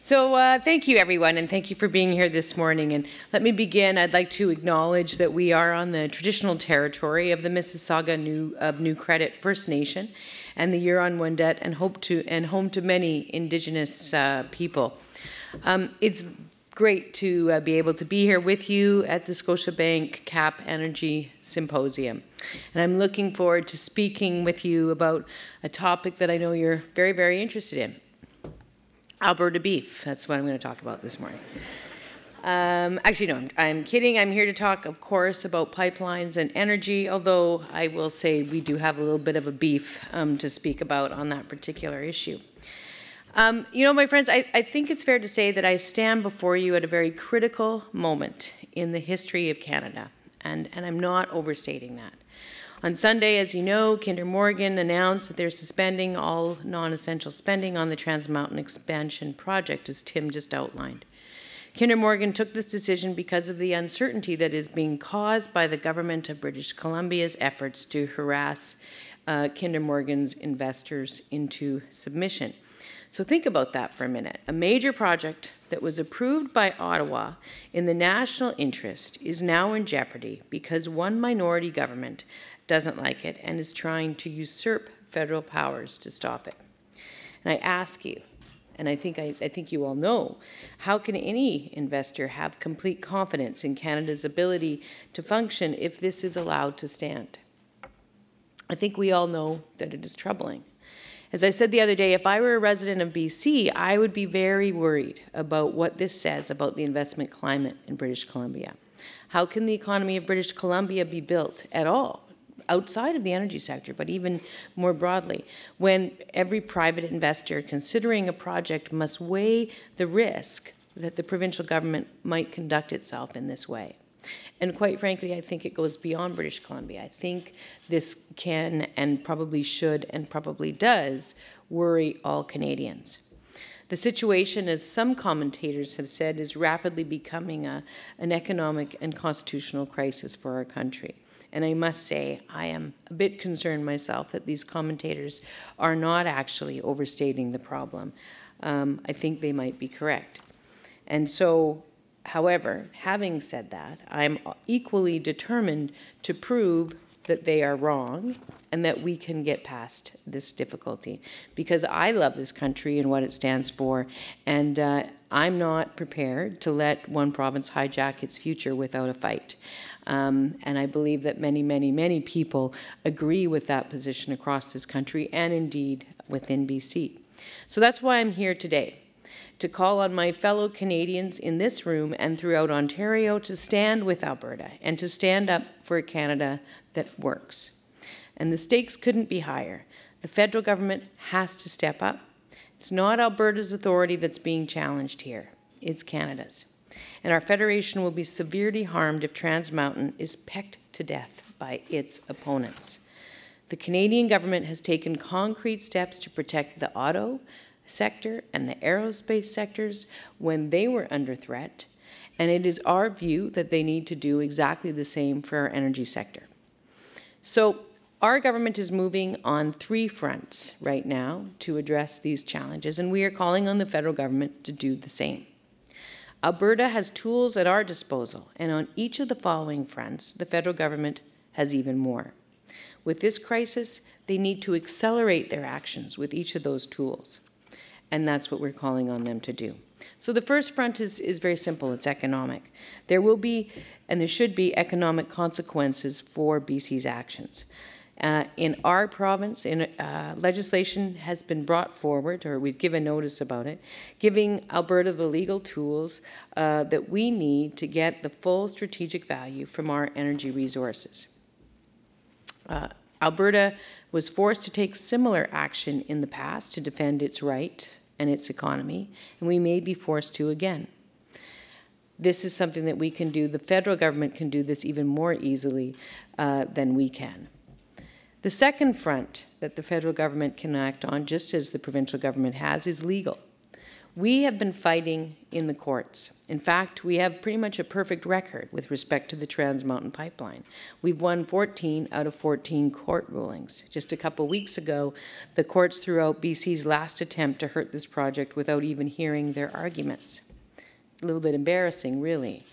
Thank you, everyone, and thank you for being here this morning. And let me begin. I'd like to acknowledge that we are on the traditional territory of the Mississauga New Credit First Nation and the Huron-Wendat, and home to many Indigenous people. It's great to be able to be here with you at the Scotiabank CAPP Energy Symposium. And I'm looking forward to speaking with you about a topic that I know you're very, very interested in. Alberta beef. That's what I'm going to talk about this morning. Actually, no, I'm kidding. I'm here to talk, of course, about pipelines and energy, although I will say we do have a little bit of a beef to speak about on that particular issue. You know, my friends, I think it's fair to say that I stand before you at a very critical moment in the history of Canada, and I'm not overstating that. On Sunday, as you know, Kinder Morgan announced that they're suspending all non-essential spending on the Trans Mountain Expansion project, as Tim just outlined. Kinder Morgan took this decision because of the uncertainty that is being caused by the government of British Columbia's efforts to harass Kinder Morgan's investors into submission. So think about that for a minute. A major project that was approved by Ottawa in the national interest is now in jeopardy because one minority government doesn't like it and is trying to usurp federal powers to stop it. And I ask you, and I think you all know, how can any investor have complete confidence in Canada's ability to function if this is allowed to stand? I think we all know that it is troubling. As I said the other day, if I were a resident of BC, I would be very worried about what this says about the investment climate in British Columbia. How can the economy of British Columbia be built at all, outside of the energy sector, but even more broadly, when every private investor considering a project must weigh the risk that the provincial government might conduct itself in this way? And quite frankly, I think it goes beyond British Columbia. I think this can and probably should and probably does worry all Canadians. The situation, as some commentators have said, is rapidly becoming an economic and constitutional crisis for our country. And I must say, I am a bit concerned myself that these commentators are not actually overstating the problem. I think they might be correct. And so, however, having said that, I'm equally determined to prove that they are wrong and that we can get past this difficulty, because I love this country and what it stands for, and I'm not prepared to let one province hijack its future without a fight. And I believe that many, many, many people agree with that position across this country and indeed within BC. So that's why I'm here today, to call on my fellow Canadians in this room and throughout Ontario to stand with Alberta and to stand up for a Canada that works. And the stakes couldn't be higher. The federal government has to step up. It's not Alberta's authority that's being challenged here. It's Canada's. And our federation will be severely harmed if Trans Mountain is pecked to death by its opponents. The Canadian government has taken concrete steps to protect the auto sector and the aerospace sectors when they were under threat, and it is our view that they need to do exactly the same for our energy sector. So our government is moving on 3 fronts right now to address these challenges, and we are calling on the federal government to do the same. Alberta has tools at our disposal, and on each of the following fronts, the federal government has even more. With this crisis, they need to accelerate their actions with each of those tools, and that's what we're calling on them to do. So the first front is very simple. It's economic. There will be, and there should be, economic consequences for BC's actions. In our province, legislation has been brought forward, or we've given notice about it, giving Alberta the legal tools that we need to get the full strategic value from our energy resources. Alberta was forced to take similar action in the past to defend its right and its economy, and we may be forced to again. This is something that we can do. The federal government can do this even more easily than we can. The second front that the federal government can act on, just as the provincial government has, is legal. We have been fighting in the courts. In fact, we have pretty much a perfect record with respect to the Trans Mountain Pipeline. We've won 14 out of 14 court rulings. Just a couple weeks ago, the courts threw out BC's last attempt to hurt this project without even hearing their arguments. A little bit embarrassing, really.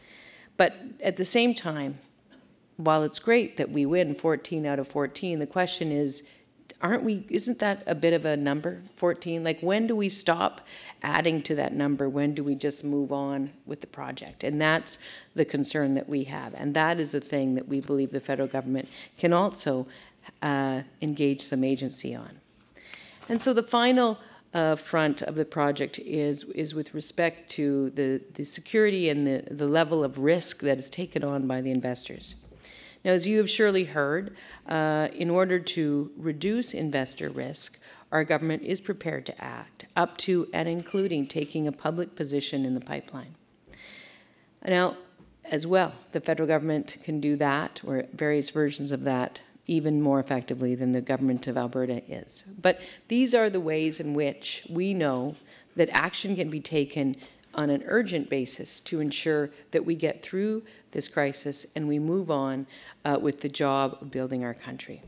But at the same time, while it's great that we win 14 out of 14, the question is, isn't that a bit of a number, 14? Like, when do we stop adding to that number? When do we just move on with the project? And that's the concern that we have. And that is the thing that we believe the federal government can also engage some agency on. And so the final front of the project is with respect to the security and the level of risk that is taken on by the investors. Now, as you have surely heard, in order to reduce investor risk, our government is prepared to act, up to and including taking a public position in the pipeline. Now, as well, the federal government can do that, or various versions of that, even more effectively than the government of Alberta is. But these are the ways in which we know that action can be taken on an urgent basis to ensure that we get through this crisis and we move on with the job of building our country.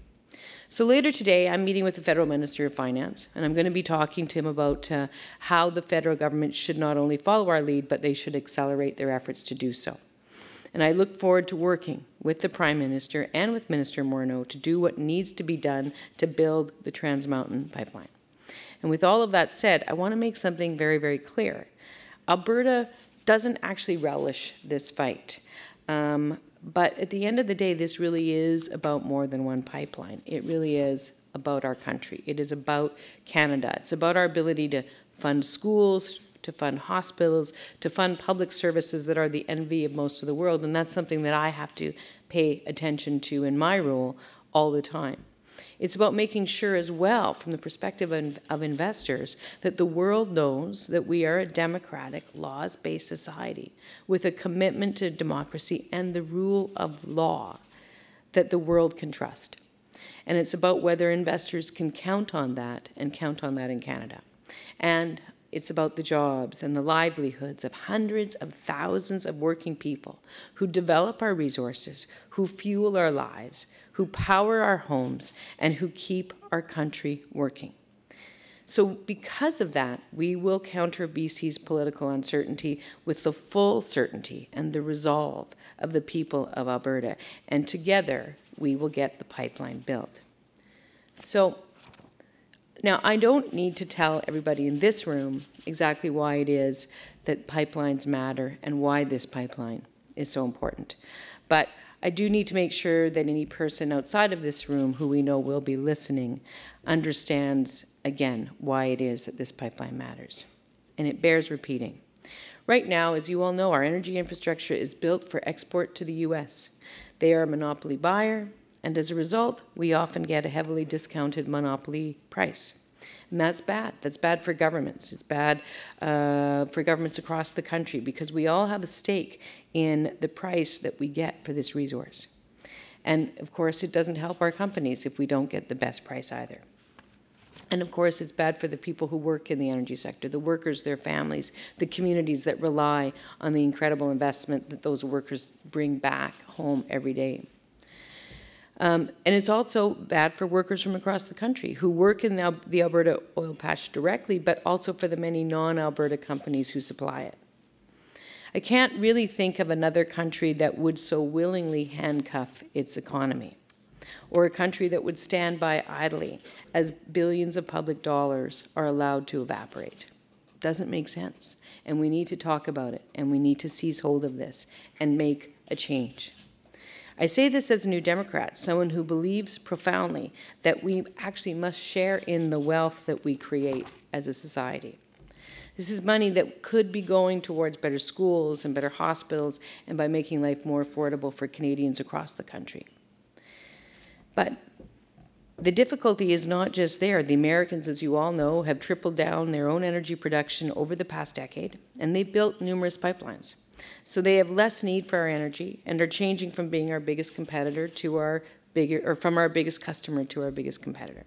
So later today, I'm meeting with the Federal Minister of Finance, and I'm going to be talking to him about how the federal government should not only follow our lead, but they should accelerate their efforts to do so. And I look forward to working with the Prime Minister and with Minister Morneau to do what needs to be done to build the Trans Mountain Pipeline. And with all of that said, I want to make something very, very clear. Alberta doesn't actually relish this fight. But at the end of the day, this really is about more than one pipeline. It really is about our country. It is about Canada. It's about our ability to fund schools, to fund hospitals, to fund public services that are the envy of most of the world. And that's something that I have to pay attention to in my role all the time. It's about making sure as well, from the perspective of investors, that the world knows that we are a democratic, laws-based society with a commitment to democracy and the rule of law that the world can trust. And it's about whether investors can count on that and count on that in Canada. And it's about the jobs and the livelihoods of hundreds of thousands of working people who develop our resources, who fuel our lives, who power our homes, and who keep our country working. So because of that, we will counter BC's political uncertainty with the full certainty and the resolve of the people of Alberta. And together, we will get the pipeline built. So now, I don't need to tell everybody in this room exactly why it is that pipelines matter and why this pipeline is so important. But I do need to make sure that any person outside of this room who we know will be listening understands, again, why it is that this pipeline matters. And it bears repeating. Right now, as you all know, our energy infrastructure is built for export to the U.S. They are a monopoly buyer, and as a result, we often get a heavily discounted monopoly price. And that's bad. That's bad for governments. It's bad for governments across the country because we all have a stake in the price that we get for this resource. And of course, it doesn't help our companies if we don't get the best price either. And of course, it's bad for the people who work in the energy sector, the workers, their families, the communities that rely on the incredible investment that those workers bring back home every day. And it's also bad for workers from across the country who work in the Alberta oil patch directly, but also for the many non-Alberta companies who supply it. I can't really think of another country that would so willingly handcuff its economy, or a country that would stand by idly as billions of public dollars are allowed to evaporate. It doesn't make sense, and we need to talk about it, and we need to seize hold of this and make a change. I say this as a New Democrat, someone who believes profoundly that we actually must share in the wealth that we create as a society. This is money that could be going towards better schools and better hospitals and by making life more affordable for Canadians across the country. But the difficulty is not just there. The Americans, as you all know, have tripled down their own energy production over the past decade, and they've built numerous pipelines. So they have less need for our energy and are changing from being our biggest competitor to our from our biggest customer to our biggest competitor.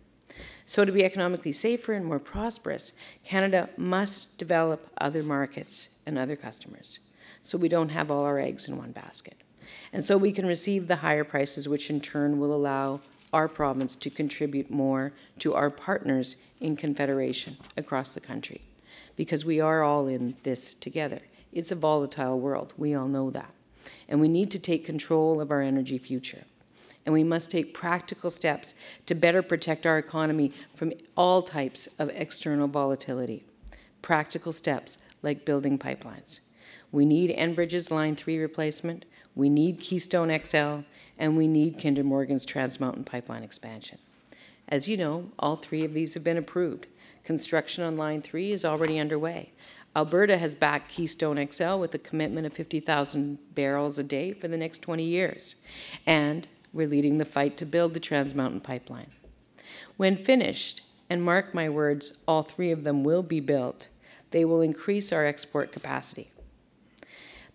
So to be economically safer and more prosperous, Canada must develop other markets and other customers, so we don't have all our eggs in one basket. And so we can receive the higher prices, which in turn will allow our province to contribute more to our partners in Confederation across the country, because we are all in this together. It's a volatile world, we all know that. And we need to take control of our energy future. And we must take practical steps to better protect our economy from all types of external volatility. Practical steps like building pipelines. We need Enbridge's Line 3 replacement, we need Keystone XL, and we need Kinder Morgan's Trans Mountain Pipeline expansion. As you know, all three of these have been approved. Construction on Line 3 is already underway. Alberta has backed Keystone XL with a commitment of 50,000 barrels a day for the next 20 years. And we're leading the fight to build the Trans Mountain Pipeline. When finished, and mark my words, all three of them will be built, they will increase our export capacity.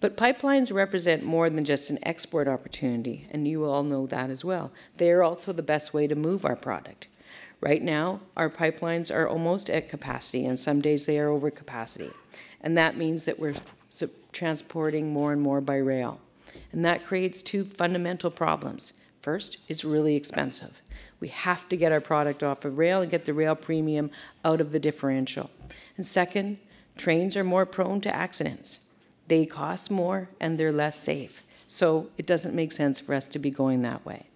But pipelines represent more than just an export opportunity, and you all know that as well. They are also the best way to move our product. Right now, our pipelines are almost at capacity, and some days they are over capacity. And that means that we're transporting more and more by rail. And that creates two fundamental problems. First, it's really expensive. We have to get our product off of rail and get the rail premium out of the differential. And second, trains are more prone to accidents. They cost more and they're less safe. So it doesn't make sense for us to be going that way.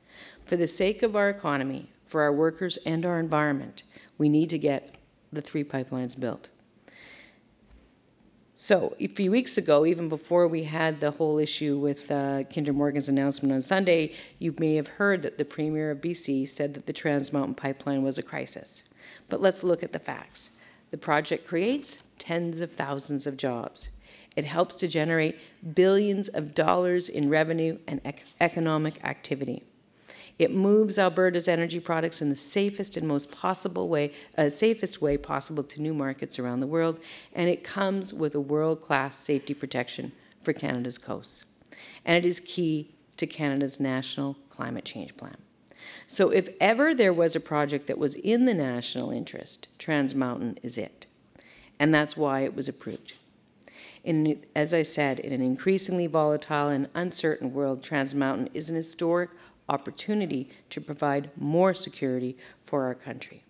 For the sake of our economy, for our workers and our environment, we need to get the three pipelines built. So a few weeks ago, even before we had the whole issue with Kinder Morgan's announcement on Sunday, you may have heard that the Premier of BC said that the Trans Mountain Pipeline was a crisis. But let's look at the facts. The project creates tens of thousands of jobs. It helps to generate billions of dollars in revenue and economic activity. It moves Alberta's energy products in the safest and most possible way, safest way possible to new markets around the world, and it comes with a world-class safety protection for Canada's coasts. And it is key to Canada's national climate change plan. So if ever there was a project that was in the national interest, Trans Mountain is it. And that's why it was approved. As I said, in an increasingly volatile and uncertain world, Trans Mountain is an historic opportunity to provide more security for our country.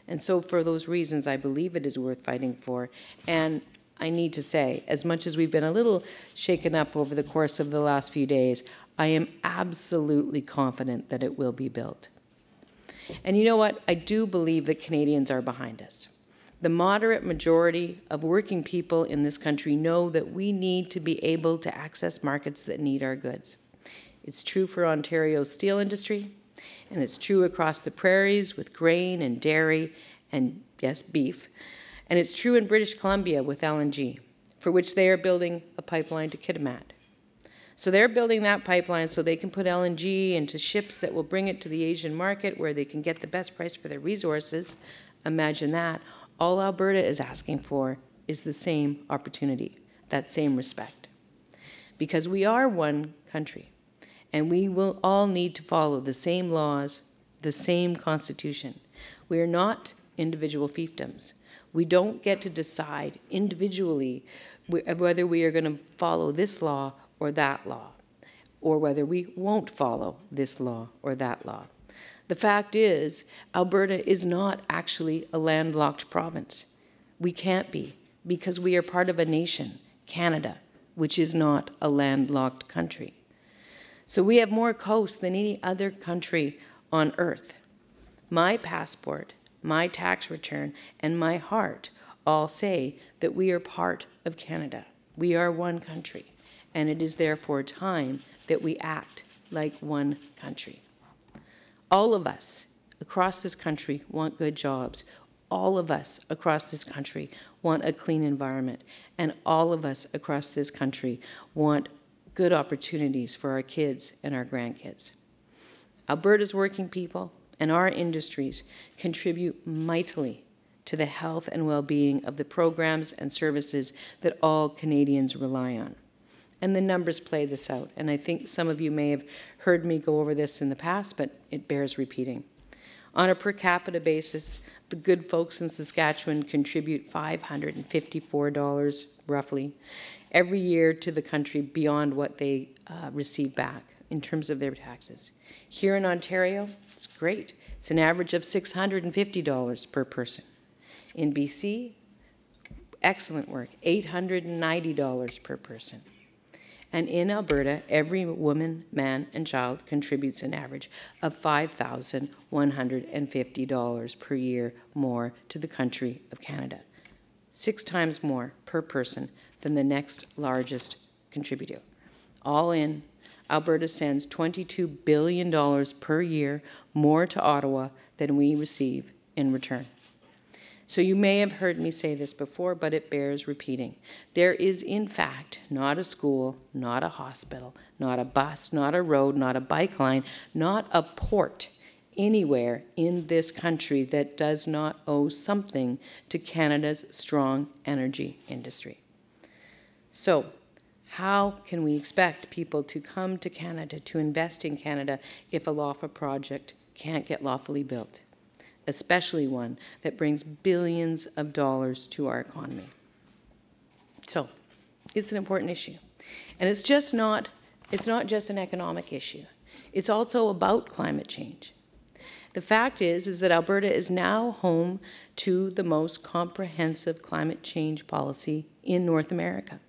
And so for those reasons, I believe it is worth fighting for. And I need to say, as much as we've been a little shaken up over the course of the last few days, I am absolutely confident that it will be built. And you know what? I do believe that Canadians are behind us. The moderate majority of working people in this country know that we need to be able to access markets that need our goods. It's true for Ontario's steel industry, and it's true across the prairies with grain and dairy and, yes, beef. And it's true in British Columbia with LNG, for which they are building a pipeline to Kitimat. So they're building that pipeline so they can put LNG into ships that will bring it to the Asian market where they can get the best price for their resources. Imagine that. All Alberta is asking for is the same opportunity, that same respect. Because we are one country, and we will all need to follow the same laws, the same constitution. We are not individual fiefdoms. We don't get to decide individually whether we are going to follow this law or that law, or whether we won't follow this law or that law. The fact is, Alberta is not actually a landlocked province. We can't be, because we are part of a nation, Canada, which is not a landlocked country. So we have more coast than any other country on earth. My passport, my tax return, and my heart all say that we are part of Canada. We are one country, and it is therefore time that we act like one country. All of us across this country want good jobs. All of us across this country want a clean environment. And all of us across this country want good opportunities for our kids and our grandkids. Alberta's working people and our industries contribute mightily to the health and well-being of the programs and services that all Canadians rely on. And the numbers play this out. And I think some of you may have heard me go over this in the past, but it bears repeating. On a per capita basis, the good folks in Saskatchewan contribute $554, roughly, every year to the country beyond what they receive back in terms of their taxes. Here in Ontario, it's great. It's an average of $650 per person. In BC, excellent work, $890 per person. And in Alberta, every woman, man, and child contributes an average of $5,150 per year more to the country of Canada. 6 times more per person than the next largest contributor. All in, Alberta sends $22 billion per year more to Ottawa than we receive in return. So you may have heard me say this before, but it bears repeating. There is, in fact, not a school, not a hospital, not a bus, not a road, not a bike line, not a port anywhere in this country that does not owe something to Canada's strong energy industry. So, how can we expect people to come to Canada, to invest in Canada, if a lawful project can't get lawfully built? Especially one that brings billions of dollars to our economy. So, it's an important issue. And it's not just an economic issue. It's also about climate change. The fact is that Alberta is now home to the most comprehensive climate change policy in North America.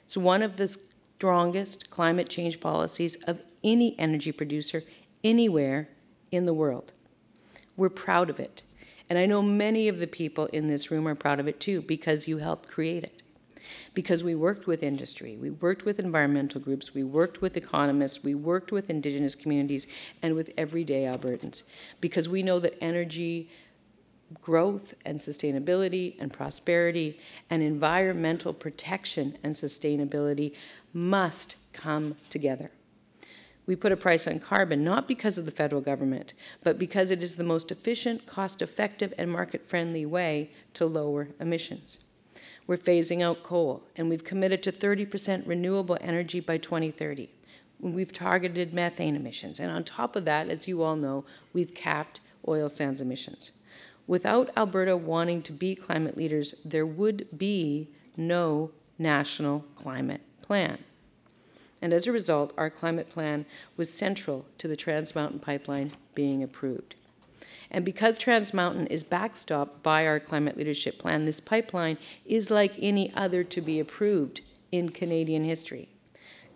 It's one of the strongest climate change policies of any energy producer anywhere in the world. We're proud of it. And I know many of the people in this room are proud of it too, because you helped create it. Because we worked with industry, we worked with environmental groups, we worked with economists, we worked with Indigenous communities, and with everyday Albertans. Because we know that energy growth and sustainability and prosperity and environmental protection and sustainability must come together. We put a price on carbon not because of the federal government, but because it is the most efficient, cost-effective, and market-friendly way to lower emissions. We're phasing out coal, and we've committed to 30% renewable energy by 2030. We've targeted methane emissions, and on top of that, as you all know, we've capped oil sands emissions. Without Alberta wanting to be climate leaders, there would be no national climate plan. And as a result, our climate plan was central to the Trans Mountain pipeline being approved. And because Trans Mountain is backstopped by our climate leadership plan, this pipeline is like any other to be approved in Canadian history.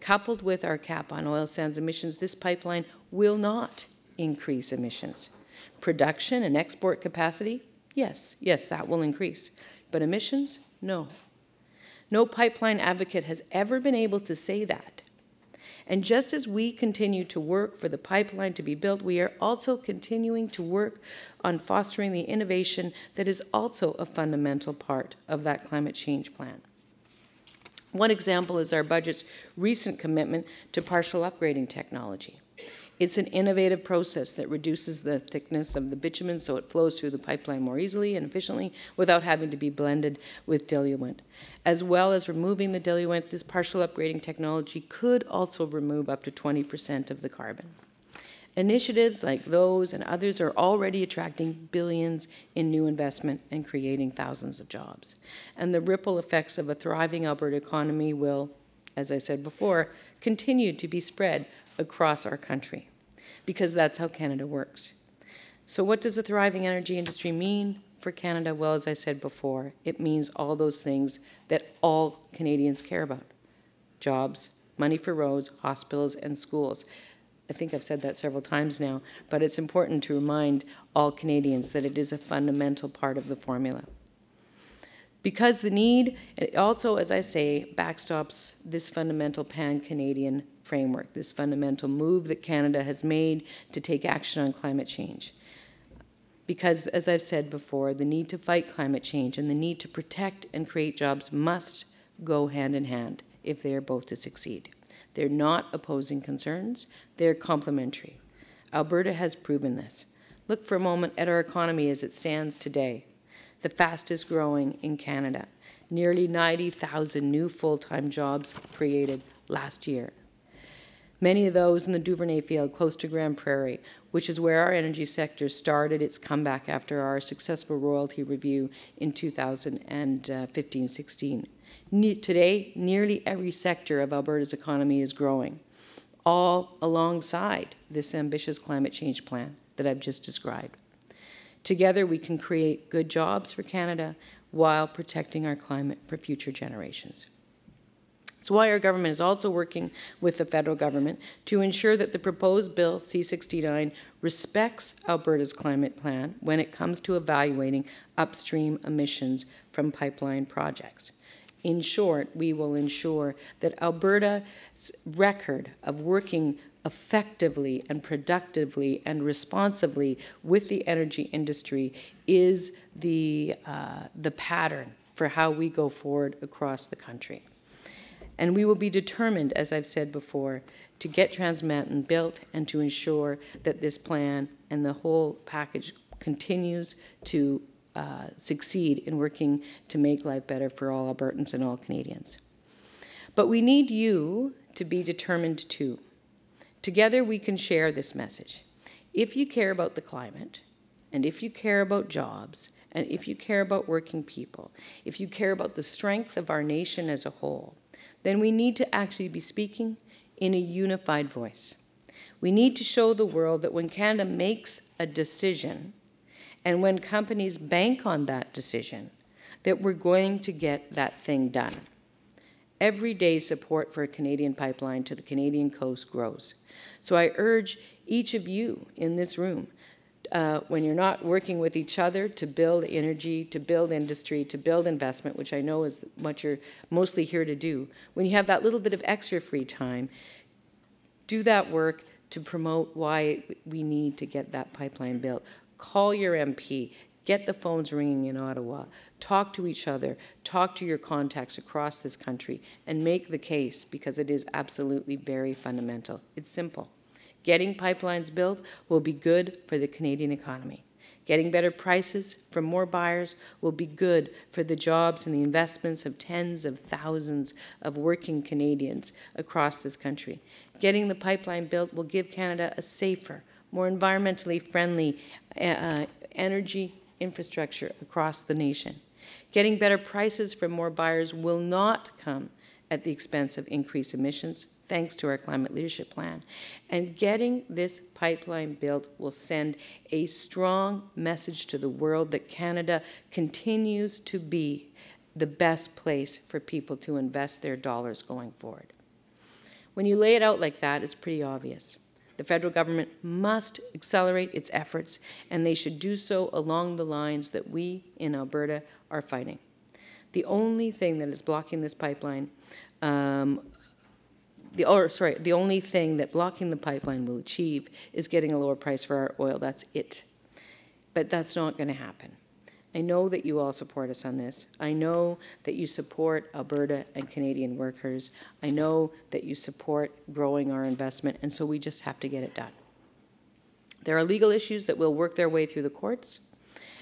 Coupled with our cap on oil sands emissions, this pipeline will not increase emissions. Production and export capacity, yes, that will increase. But emissions, no. No pipeline advocate has ever been able to say that. And just as we continue to work for the pipeline to be built, we are also continuing to work on fostering the innovation that is also a fundamental part of that climate change plan. One example is our budget's recent commitment to partial upgrading technology. It's an innovative process that reduces the thickness of the bitumen so it flows through the pipeline more easily and efficiently without having to be blended with diluent. As well as removing the diluent, this partial upgrading technology could also remove up to 20% of the carbon. Initiatives like those and others are already attracting billions in new investment and creating thousands of jobs. And the ripple effects of a thriving Alberta economy will, as I said before, continue to be spread across our country, because that's how Canada works. So what does a thriving energy industry mean for Canada? Well, as I said before, it means all those things that all Canadians care about. Jobs, money for roads, hospitals, and schools. I think I've said that several times now, but it's important to remind all Canadians that it is a fundamental part of the formula. Because the need, it also, as I say, backstops this fundamental pan-Canadian framework, this fundamental move that Canada has made to take action on climate change. Because, as I've said before, the need to fight climate change and the need to protect and create jobs must go hand in hand if they are both to succeed. They're not opposing concerns, they're complementary. Alberta has proven this. Look for a moment at our economy as it stands today, the fastest growing in Canada. Nearly 90,000 new full-time jobs created last year. Many of those in the Duvernay field close to Grand Prairie, which is where our energy sector started its comeback after our successful royalty review in 2015-16. Today, nearly every sector of Alberta's economy is growing, all alongside this ambitious climate change plan that I've just described. Together, we can create good jobs for Canada while protecting our climate for future generations. That's why our government is also working with the federal government to ensure that the proposed Bill C-69 respects Alberta's climate plan when it comes to evaluating upstream emissions from pipeline projects. In short, we will ensure that Alberta's record of working effectively and productively and responsibly with the energy industry is the pattern for how we go forward across the country. And we will be determined, as I've said before, to get Trans Mountain built and to ensure that this plan and the whole package continues to succeed in working to make life better for all Albertans and all Canadians. But we need you to be determined too. Together we can share this message. If you care about the climate, and if you care about jobs, and if you care about working people, if you care about the strength of our nation as a whole, then we need to actually be speaking in a unified voice. We need to show the world that when Canada makes a decision, and when companies bank on that decision, that we're going to get that thing done. Everyday support for a Canadian pipeline to the Canadian coast grows. So I urge each of you in this room, when you're not working with each other to build energy, to build industry, to build investment, which I know is what you're mostly here to do, when you have that little bit of extra free time, do that work to promote why we need to get that pipeline built. Call your MP, get the phones ringing in Ottawa, talk to each other, talk to your contacts across this country, and make the case, because it is absolutely very fundamental. It's simple. Getting pipelines built will be good for the Canadian economy. Getting better prices from more buyers will be good for the jobs and the investments of tens of thousands of working Canadians across this country. Getting the pipeline built will give Canada a safer, more environmentally friendly energy infrastructure across the nation. Getting better prices from more buyers will not come at the expense of increased emissions, thanks to our climate leadership plan. And getting this pipeline built will send a strong message to the world that Canada continues to be the best place for people to invest their dollars going forward. When you lay it out like that, it's pretty obvious. The federal government must accelerate its efforts, and they should do so along the lines that we in Alberta are fighting. The only thing that is blocking this pipeline, the only thing that blocking the pipeline will achieve is getting a lower price for our oil. That's it. But that's not going to happen. I know that you all support us on this. I know that you support Alberta and Canadian workers. I know that you support growing our investment, and so we just have to get it done. There are legal issues that will work their way through the courts,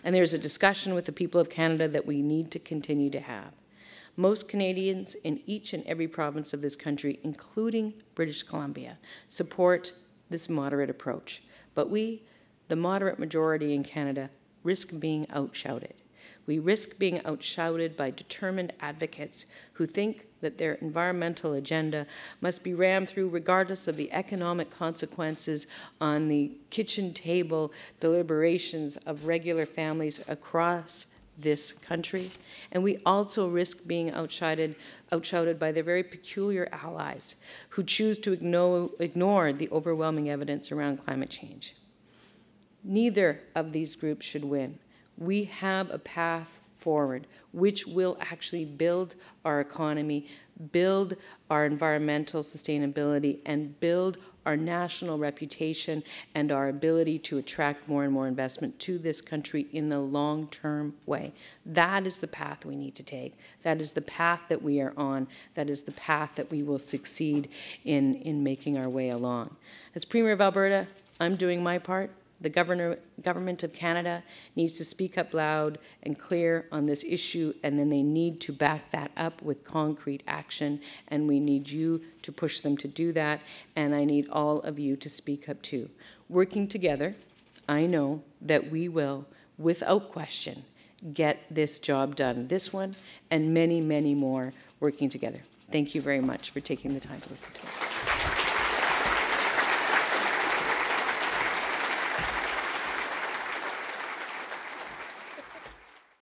and there's a discussion with the people of Canada that we need to continue to have. Most Canadians in each and every province of this country, including British Columbia, support this moderate approach. But we, the moderate majority in Canada, risk being outshouted. We risk being outshouted by determined advocates who think that their environmental agenda must be rammed through regardless of the economic consequences on the kitchen table deliberations of regular families across this country. And we also risk being outshouted by their very peculiar allies who choose to ignore the overwhelming evidence around climate change. Neither of these groups should win. We have a path forward which will actually build our economy, build our environmental sustainability, and build our national reputation and our ability to attract more and more investment to this country in the long-term way. That is the path we need to take. That is the path that we are on. That is the path that we will succeed in making our way along. As Premier of Alberta, I'm doing my part. The government of Canada needs to speak up loud and clear on this issue, and then they need to back that up with concrete action, and we need you to push them to do that, and I need all of you to speak up too. Working together, I know that we will, without question, get this job done. This one and many, many more working together. Thank you very much for taking the time to listen to us.